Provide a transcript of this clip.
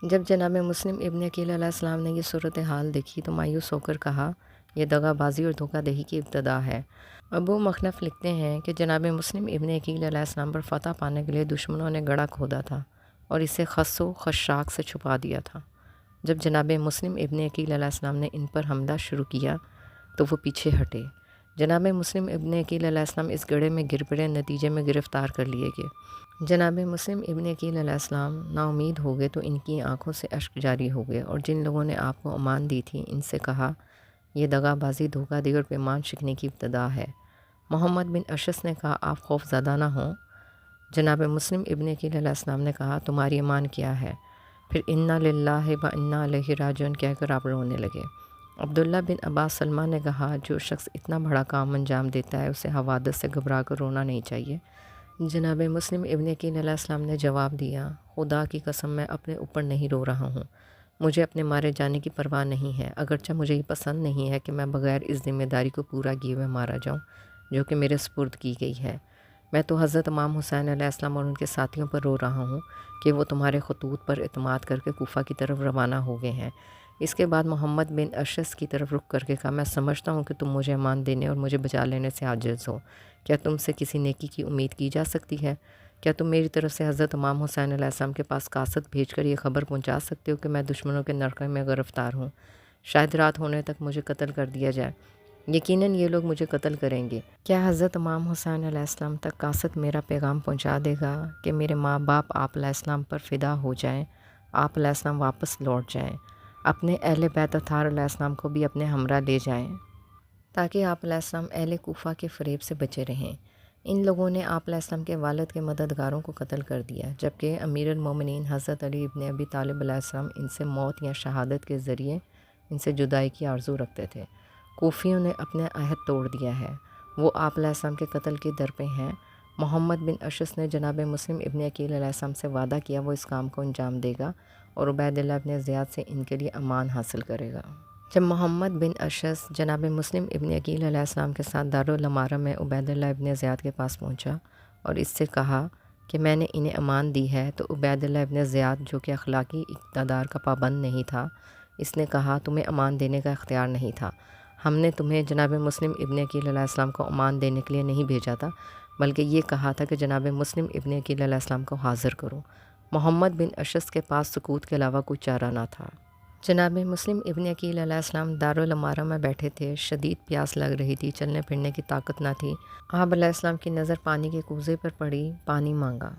جب جناب مسلم ابن عقیل علیہ السلام نے یہ صورتحال دیکھی تو مایوس ہو کر کہا، یہ دغا بازی اور دھوکہ دہی کی ابتدا ہے۔ ابو مخنف لکھتے ہیں کہ جناب مسلم ابن عقیل علیہ السلام پر فتح پانے کے لیے دشمنوں نے گڑھا کھودا تھا اور اسے خس و خشاک سے چھپا دیا تھا۔ جب جناب مسلم ابن عقیل علیہ السلام نے ان پر حملہ شروع کیا تو وہ پیچھے ہٹے۔ جناب مسلم ابن عقیل علیہ السلام اس گڑھے میں گر پڑے، نتیجے میں گرفتار کر لیے گئے۔ جناب مسلم ابن عقیل علیہ السلام نا امید ہو گئے تو ان کی آنکھوں سے اشک جاری ہو گئے، اور جن لوگوں نے آپ کو امان دی تھی ان سے کہا، یہ دغا بازی، دھوکہ دہی اور پیمان شکنی کی ابتدا ہے۔ محمد بن اشعث نے کہا، آپ خوف زدہ نہ ہوں۔ جناب مسلم ابن عقیل علیہ السلام نے کہا، تمہاری ایمان کیا ہے؟ پھر انا للہ و انا الیہ راجعون کہہ کر آپ رونے لگے۔ عبداللہ بن عباس سلمہ نے کہا، جو شخص اتنا بڑا کام انجام دیتا ہے اسے حوادث سے گھبرا کر رونا نہیں چاہیے۔ جناب مسلم ابن عقیل علیہ السلام نے جواب دیا، خدا کی قسم میں اپنے اوپر نہیں رو رہا ہوں، مجھے اپنے مارے جانے کی پرواہ نہیں ہے، اگرچہ مجھے یہ پسند نہیں ہے کہ میں بغیر اس ذمہ داری کو پورا کیے ہوئے مارا جاؤں جو کہ میرے سپرد کی گئی ہے۔ میں تو حضرت امام حسین علیہ السلام اور ان کے ساتھیوں پر رو رہا ہوں کہ وہ تمہارے خطوط پر اعتماد کر کے کوفہ کی طرف روانہ ہو گئے ہیں۔ اس کے بعد محمد بن اشعث کی طرف رخ کر کے کہا، میں سمجھتا ہوں کہ تم مجھے امان دینے اور مجھے بچا لینے سے عاجز ہو۔ کیا تم سے کسی نیکی کی امید کی جا سکتی ہے؟ کیا تم میری طرف سے حضرت امام حسین علیہ السلام کے پاس قاصد بھیج کر یہ خبر پہنچا سکتے ہو کہ میں دشمنوں کے نرقے میں گرفتار ہوں؟ شاید رات ہونے تک مجھے قتل کر دیا جائے، یقیناً یہ لوگ مجھے قتل کریں گے۔ کیا حضرت امام حسین علیہ السلام تک قاصد میرا پیغام پہنچا دے گا کہ میرے ماں باپ آپ علیہ السلام پر فدا ہو جائیں، آپ علیہ السلام واپس لوٹ جائیں، اپنے اہل بیت اطہار علیہ السلام کو بھی اپنے ہمراہ لے جائیں تاکہ آپ علیہ السلام اہل کوفہ کے فریب سے بچے رہیں؟ ان لوگوں نے آپ علیہ السلام کے والد کے مددگاروں کو قتل کر دیا، جبکہ امیر المومنین حضرت علی ابن ابی طالب علیہ السلام ان سے موت یا شہادت کے ذریعے ان سے جدائی کی آرزو رکھتے تھے۔ کوفیوں نے اپنے عہد توڑ دیا ہے، وہ آپ علیہ السلام کے قتل کے در پہ ہیں۔ محمد بن اشعث نے جناب مسلم ابن عقیل علیہ السلام سے وعدہ کیا وہ اس کام کو انجام دے گا اور عبید اللہ ابن زیاد سے ان کے لیے امان حاصل کرے گا۔ جب محمد بن اشعث جناب مسلم ابن عقیل علیہ السلام کے ساتھ دارالامارہ میں عبید اللہ ابن زیاد کے پاس پہنچا اور اس سے کہا کہ میں نے انہیں امان دی ہے، تو عبید اللہ ابن زیاد جو کہ اخلاقی اقتدار کا پابند نہیں تھا، اس نے کہا، تمہیں امان دینے کا اختیار نہیں تھا، ہم نے تمہیں جناب مسلم ابن عقیل علیہ السلام کو امان دینے کے لیے نہیں بھیجا تھا، بلکہ یہ کہا تھا کہ جناب مسلم ابن عقیل علیہ السلام کو حاضر کرو۔ محمد بن اشعث کے پاس سکوت کے علاوہ کوئی چارہ نہ تھا۔ جناب مسلم ابن عقیل علیہ السلام دارالامارہ میں بیٹھے تھے، شدید پیاس لگ رہی تھی، چلنے پھرنے کی طاقت نہ تھی۔ آپ علیہ السلام کی نظر پانی کے کوزے پر پڑی، پانی مانگا۔